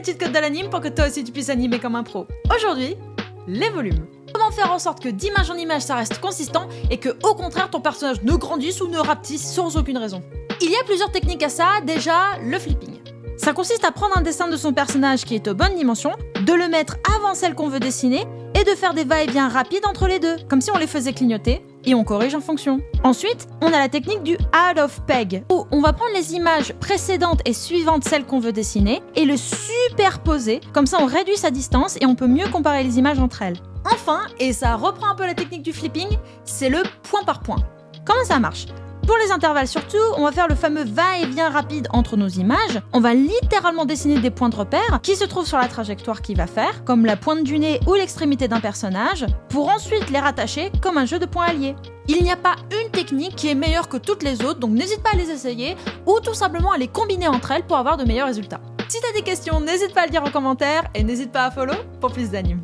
les cheat codes de l'anime pour que toi aussi tu puisses animer comme un pro. Aujourd'hui, les volumes. Comment faire en sorte que d'image en image ça reste consistant et que au contraire ton personnage ne grandisse ou ne rapetisse sans aucune raison. Il y a plusieurs techniques à ça, déjà le flipping. Ça consiste à prendre un dessin de son personnage qui est aux bonnes dimensions, de le mettre avant celle qu'on veut dessiner et de faire des va-et-vient rapides entre les deux, comme si on les faisait clignoter, et on corrige en fonction. Ensuite, on a la technique du out of peg, où on va prendre les images précédentes et suivantes celles qu'on veut dessiner et le superposer, comme ça on réduit sa distance et on peut mieux comparer les images entre elles. Enfin, et ça reprend un peu la technique du flipping, c'est le point par point. Comment ça marche ? Pour les intervalles surtout, on va faire le fameux va-et-vient rapide entre nos images. On va littéralement dessiner des points de repère qui se trouvent sur la trajectoire qu'il va faire, comme la pointe du nez ou l'extrémité d'un personnage, pour ensuite les rattacher comme un jeu de points alliés. Il n'y a pas une technique qui est meilleure que toutes les autres, donc n'hésite pas à les essayer ou tout simplement à les combiner entre elles pour avoir de meilleurs résultats. Si t'as des questions, n'hésite pas à le dire en commentaire et n'hésite pas à follow pour plus d'animes.